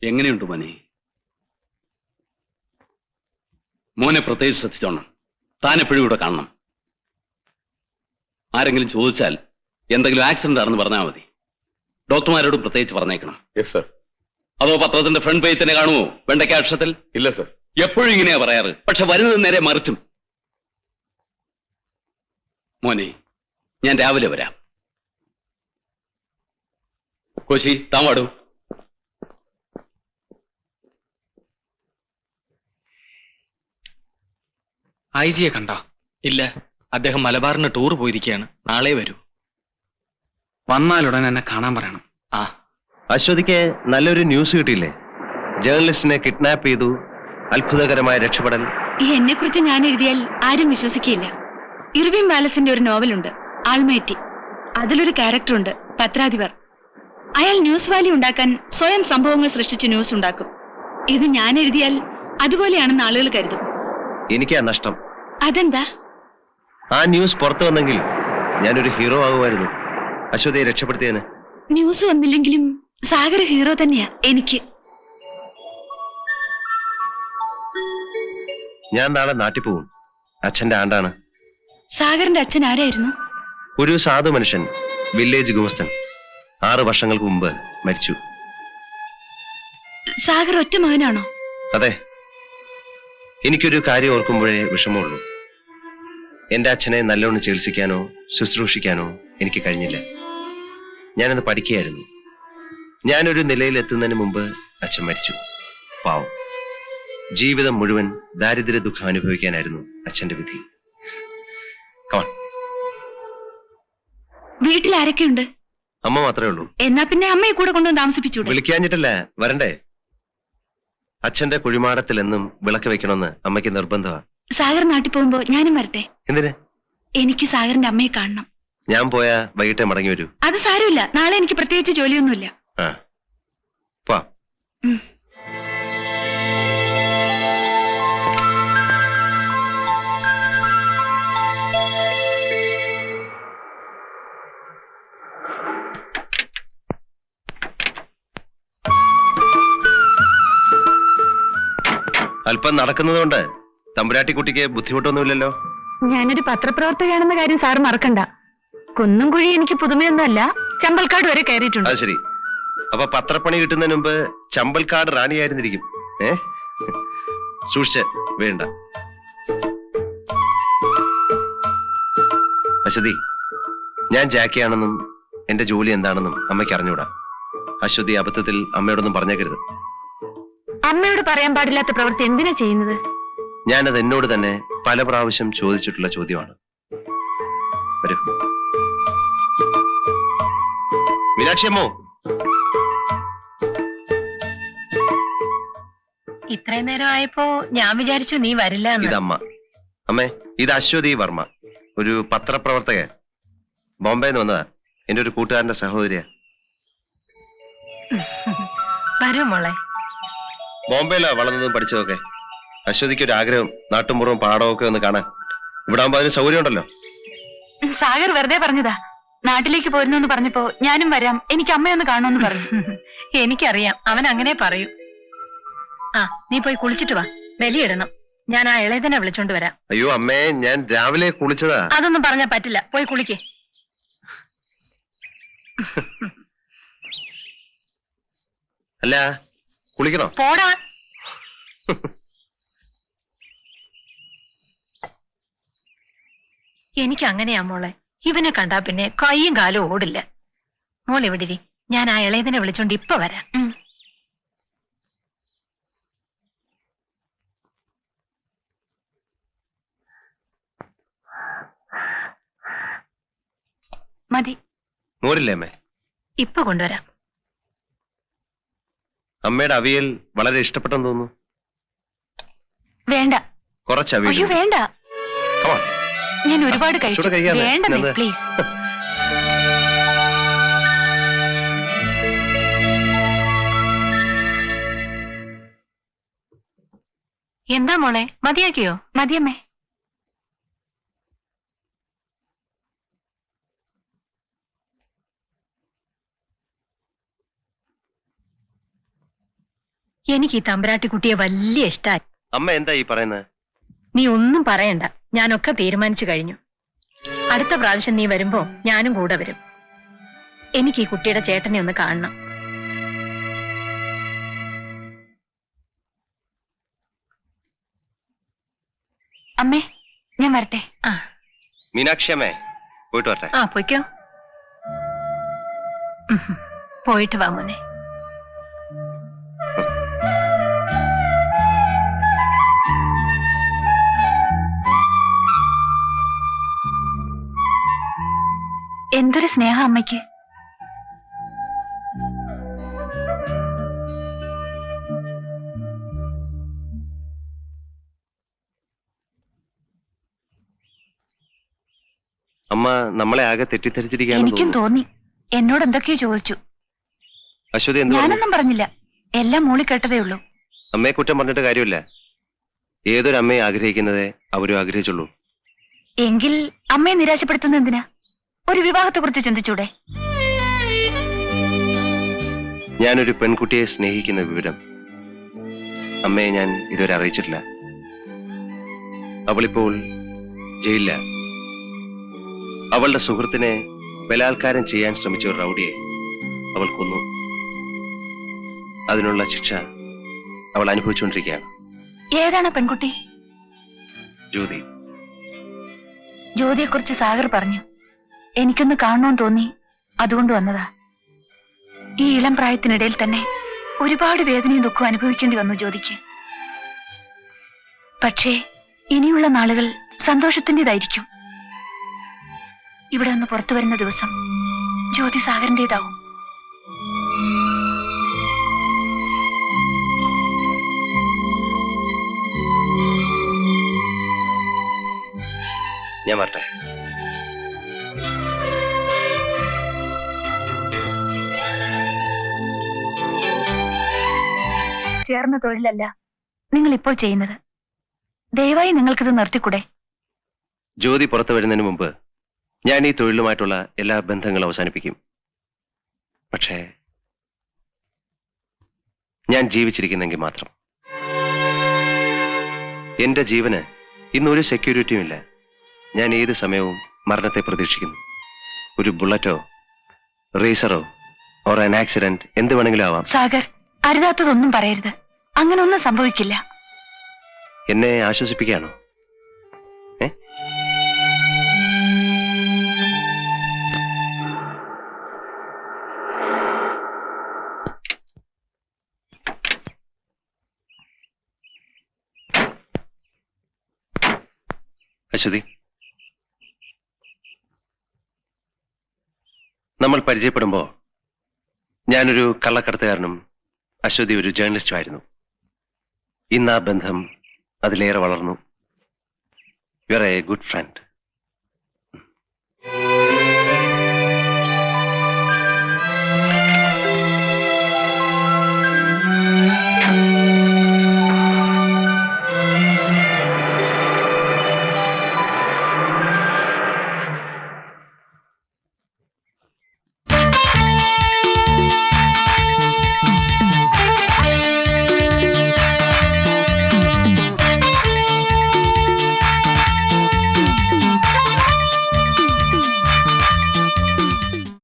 എങ്ങനെയുണ്ട് മോനെ? മോനെ പ്രത്യേകിച്ച് ശ്രദ്ധിച്ചോണം. താൻ എപ്പോഴും ഇവിടെ കാണണം. ആരെങ്കിലും ചോദിച്ചാൽ എന്തെങ്കിലും ആക്സിഡന്റ് ആണെന്ന് പറഞ്ഞാൽ മതി. ഡോക്ടർമാരോട് പ്രത്യേകിച്ച് പറഞ്ഞേക്കണം. Yes sir. അതോ പത്രത്തിന്റെ ഫ്രണ്ട് പേജ് തന്നെ കാണുമോ വെണ്ടയ്ക്ക അക്ഷരത്തിൽ? ഇല്ല സർ. എപ്പോഴും ഇങ്ങനെയാ പറയാറ്, പക്ഷെ വരുന്നത് നേരെ മറിച്ചും. മോനെ, ഞാൻ രാവിലെ വരാം. കോശി, താൻ വാടൂ. ഐ ജിയെ കണ്ടോ? ഇല്ല, അദ്ദേഹം മലബാറിന് ടൂർ പോയിരിക്കുകയാണ്. നാളെ വരൂ. വന്നാലുടൻ എന്നെ കാണാൻ പറയണം. ആ, അശ്വതിക്ക് നല്ലൊരു ന്യൂസ് കിട്ടിയില്ലേ? ജേർണലിസ്റ്റിനെ കിഡ്നാപ്പ് ചെയ്തു, അത്ഭുതകരമായ രക്ഷപ്പെടൽ. എന്നെ കുറിച്ച് ഞാൻ എഴുതിയാൽ ആരും വിശ്വസിക്കില്ല. ഇർവിൻ വാലസിന്റെ ഒരു നോവലുണ്ട്, ആൾമേറ്റി. അതിലൊരു ക്യാരക്ടറുണ്ട്, പത്രാധിപർ. അയാൾ ന്യൂസ് വാല്യൂ ഉണ്ടാക്കാൻ സ്വയം സംഭവങ്ങൾ സൃഷ്ടിച്ച് ന്യൂസ് ഉണ്ടാക്കും. ഇത് ഞാൻ എഴുതിയാൽ അതുപോലെയാണെന്ന് ആളുകൾ കരുതും. എനിക്കാ നഷ്ടം. അതെന്താ? ആ ന്യൂസ് പുറത്തു വന്നെങ്കിൽ ഞാനൊരു ഹീറോ ആകുമായിരുന്നു. അശ്വതിയെ രക്ഷപ്പെടുത്തിയതിന്. ന്യൂസ് വന്നില്ലെങ്കിലും സാഗർ ഹീറോ തന്നെയാ എനിക്ക്. ഞാൻ നാളെ നാട്ടിൽ പോവും. അച്ഛന്റെ ആണ്ടാണ്. സാഗറിന്റെ അച്ഛൻ ആരായിരുന്നു? ഒരു സാധു മനുഷ്യൻ, വില്ലേജ് ഗുമസ്തൻ. 6 വർഷങ്ങൾക്ക് മുമ്പ് മരിച്ചു. സാഗർ ഒറ്റ മകനാണോ? അതെ. എനിക്കൊരു കാര്യം ഓർക്കുമ്പോഴേ വിഷമമുള്ളൂ. എന്റെ അച്ഛനെ നല്ലോണം ചികിത്സിക്കാനോ ശുശ്രൂഷിക്കാനോ എനിക്ക് കഴിഞ്ഞില്ല. ഞാനത് പഠിക്കുകയായിരുന്നു. ഞാനൊരു നിലയിൽ എത്തുന്നതിന് മുമ്പ് അച്ഛൻ മരിച്ചു. പാവം. ജീവിതം മുഴുവൻ ദാരിദ്ര്യ ദുഃഖം അനുഭവിക്കാനായിരുന്നു അച്ഛന്റെ വിധി. വീട്ടിൽ ആരൊക്കെയുണ്ട്? അമ്മ മാത്രമേ ഉള്ളൂ. എന്നാ പിന്നെ അമ്മയെ കൂടെ കൊണ്ടുവന്ന് താമസിപ്പിച്ചൂടെ? വിളിക്കാഞ്ഞിട്ടല്ല, വരണ്ടേ? അച്ഛന്റെ കുഴിമാടത്തിൽ എന്നും വിളക്ക് വെക്കണമെന്ന് അമ്മയ്ക്ക് നിർബന്ധമാണ്. സാഗർ നാട്ടിൽ പോകുമ്പോ ഞാനും വരട്ടെ? എന്തിന്? എനിക്ക് സാഗറിന്റെ അമ്മയെ കാണണം. ഞാൻ പോയാ വൈകിട്ടേ മടങ്ങി വരൂ. അത് സാരമില്ല, നാളെ എനിക്ക് പ്രത്യേകിച്ച് ജോലിയൊന്നുമില്ല. ആ, പോ. അല്പം നടക്കുന്നതുകൊണ്ട് തമ്പുരാട്ടിക്കുട്ടിക്ക് ബുദ്ധിമുട്ടൊന്നുമില്ലല്ലോ. ഞാനൊരു പത്രപ്രവർത്തകയാണെന്ന കാര്യം സാർ മറക്കണ്ട. കുന്നും കുഴി എനിക്ക് പുതുമയൊന്നുമല്ല, ചമ്പൽക്കാട് വരെ കയറിയിട്ടുണ്ട്. അത് ശരി. അപ്പൊ പത്രപ്പണി കിട്ടുന്നതിന് മുമ്പ് ചമ്പൽക്കാട് റാണിയായിരുന്നിരിക്കും. സൂക്ഷിച്ച് വേണ്ട. അശ്വതി, ഞാൻ ജാക്കിയാണെന്നും എന്റെ ജോലി എന്താണെന്നും അമ്മയ്ക്ക് അറിഞ്ഞൂടാ. അശ്വതി അബദ്ധത്തിൽ അമ്മയോടൊന്നും പറഞ്ഞേക്കരുത്. അമ്മയോട് പറയാൻ പാടില്ലാത്ത പ്രവൃത്തി എന്തിനാ ചെയ്യുന്നത്? ഞാനത് എന്നോട് തന്നെ പല പ്രാവശ്യം ചോദിച്ചിട്ടുള്ള ചോദ്യമാണ്. വരൂ മീനാക്ഷി അമ്മോ. ഇത്രയും നേരം ആയപ്പോ ഞാൻ വിചാരിച്ചു നീ വരില്ല. ഇതമ്മ. അമ്മേ, ഇത് അശ്വതി വർമ്മ, ഒരു പത്രപ്രവർത്തകൻ. ബോംബെന്ന് വന്നതാ. എന്റെ ഒരു കൂട്ടുകാരന്റെ സഹോദരിയാ. വരൂ മോളെ. ബോംബെയിലാ വളർന്നതും പഠിച്ചതൊക്കെ. അശ്വതിക്ക് ഒരു ആഗ്രഹം, നാട്ടുമ്പുറവും പാടവും ഒക്കെ ഒന്ന് കാണാൻ. ഇവിടെ ആകുമ്പോ അതിന് സൗകര്യം ഉണ്ടല്ലോ. സാഗർ വെറുതെ പറഞ്ഞതാ. നാട്ടിലേക്ക് പോരുന്നു പറഞ്ഞപ്പോ ഞാനും വരാം, എനിക്ക് അമ്മയൊന്ന് കാണുമെന്ന് പറഞ്ഞു. എനിക്കറിയാം, അവൻ അങ്ങനെ പറയൂ. ആ, നീ പോയി കുളിച്ചിട്ട് വാ, ബലിയിടണം. ഞാൻ ആ ഇളയതിനെ വിളിച്ചോണ്ട് വരാം. അയ്യോ അമ്മേ, ഞാൻ രാവിലെ കുളിച്ചതാ. അതൊന്നും പറഞ്ഞാ പറ്റില്ല, പോയി കുളിക്കേ. അല്ല, കുളിക്കണോ? പോടാ. എനിക്ക് അങ്ങനെയാ മോളെ. ഇവനെ കണ്ടാ പിന്നെ കൈയും കാലും ഓടില്ല. മോൾ എവിടിരി, ഞാൻ ആ ഇളയതിനെ വിളിച്ചോണ്ട് ഇപ്പൊ വരാം. മതി. മോരില്ലേ അമ്മേ? ഇപ്പൊ കൊണ്ടുവരാം. അമ്മയുടെ അവിയൽ വളരെ ഇഷ്ടപ്പെട്ടെന്ന് തോന്നുന്നു. വേണ്ട. കുറച്ച് അവിയൽ. അയ്യോ വേണ്ട, Come on. ഞാൻ ഒരുപാട് കഴിച്ചു. ചൂട് കഴിക്കാതെ. വേണ്ട പ്ലീസ്. എന്താ മോളെ, മതിയാക്കിയോ? മതിയമ്മേ. എനിക്ക് ഈ തമ്പുരാട്ടിക്കുട്ടിയെ വലിയ ഇഷ്ടായി. അമ്മ എന്താ ഈ പറയുന്നത്? നീ ഒന്നും പറയണ്ട, ഞാനൊക്കെ തീരുമാനിച്ചു കഴിഞ്ഞു. അടുത്ത പ്രാവശ്യം നീ വരുമ്പോ ഞാനും കൂടെ വരും. എനിക്ക് ഈ കുട്ടിയുടെ ചേട്ടനെ ഒന്ന് കാണണം. അമ്മേ, ഞാൻ വരട്ടെ. ആ മീനാക്ഷി അമ്മേ, പോയിട്ട് വരട്ടെ. ആ പൊയ്ക്കോ. പോയിട്ട് വാ മോനെ. എന്തൊരു സ്നേഹം അമ്മയ്ക്ക്. അമ്മ നമ്മളെ ആകെ തെറ്റിദ്ധരിച്ചിരിക്കുകയാണെന്ന് എനിക്കും തോന്നുന്നു. തോന്നി. എന്നോട് എന്തൊക്കെയോ ചോദിച്ചു. അശ്വതി എന്ത് പറഞ്ഞു? ഞാനൊന്നും പറഞ്ഞില്ല, എല്ലാം മൂളി കേട്ടതേ ഉള്ളൂ. അമ്മയെ കുറ്റം പറഞ്ഞിട്ട് കാര്യമില്ല. ഏതൊരു അമ്മയെ ആഗ്രഹിക്കുന്നതേ അവരും ആഗ്രഹിച്ചുള്ളൂ. എങ്കിൽ അമ്മയെ നിരാശപ്പെടുത്തുന്ന എന്തിനാ? ഒരു വിവാഹത്തെ കുറിച്ച് ചിന്തിച്ചൂടെ? ഞാനൊരു പെൺകുട്ടിയെ സ്നേഹിക്കുന്ന വിവരം അമ്മയെ ഞാൻ ഇതുവരെ അറിയിച്ചിട്ടില്ല. അവളിപ്പോൾ ജയിലില്ല. അവളുടെ സുഹൃത്തിനെ ബലാത്കാരം ചെയ്യാൻ ശ്രമിച്ച ഒരു റൗഡിയെ അവൾ കൊന്നു. അതിനുള്ള ശിക്ഷ അവൾ അനുഭവിച്ചുകൊണ്ടിരിക്കുകയാണ്. ഏതാണ് പെൺകുട്ടി? ജ്യോതി. ജ്യോതിയെക്കുറിച്ച് സാഗർ പറഞ്ഞു. എനിക്കൊന്ന് കാണണമെന്ന് തോന്നി, അതുകൊണ്ട് വന്നതാ. ഈ ഇളം പ്രായത്തിനിടയിൽ തന്നെ ഒരുപാട് വേദനയും ദുഃഖവും അനുഭവിക്കേണ്ടി വന്നു ജ്യോതിക്ക്. പക്ഷേ ഇനിയുള്ള നാളുകൾ സന്തോഷത്തിൻ്റെതായിരിക്കും. ഇവിടെ നിന്ന് പുറത്തു വരുന്ന ദിവസം ജ്യോതി സാഗറിൻ്റെതാവും. ഞാൻ വരട്ടെ. ചേർന്ന തൊഴിലല്ല നിങ്ങൾ ഇപ്പോൾ ചെയ്യുന്നത്. ദയവായി നിങ്ങൾക്കിത് നിർത്തിക്കൂടെ? ജ്യോതി പുറത്തു വരുന്നതിന് മുമ്പ് ഞാൻ ഈ തൊഴിലുമായിട്ടുള്ള എല്ലാ ബന്ധങ്ങളും അവസാനിപ്പിക്കും. പക്ഷേ ഞാൻ ജീവിച്ചിരിക്കുന്നെങ്കിൽ മാത്രം. എന്റെ ജീവന് ഇന്നൊരു സെക്യൂരിറ്റിയും ഇല്ല. ഞാൻ ഏത് സമയവും മരണത്തെ പ്രതീക്ഷിക്കുന്നു. ഒരു ബുള്ളറ്റോ റേസറോ ഓർ ആൻ ആക്സിഡന്റ് എന്ത് വേണമെങ്കിലും ആവാം. സാഗർ, അരുതാത്തതൊന്നും പറയരുത്. അങ്ങനെ ഒന്നും സംഭവിക്കില്ല. എന്നെ ആശ്വസിപ്പിക്കുകയാണോ? അശ്വതി, നമ്മൾ പരിചയപ്പെടുമ്പോ ഞാനൊരു കള്ളക്കടത്തുകാരനും അശ്വതി ഒരു ജേർണലിസ്റ്റും ആയിരുന്നു. ഇന്ന് ആ ബന്ധം അതിലേറെ വളർന്നു. You are A good friend.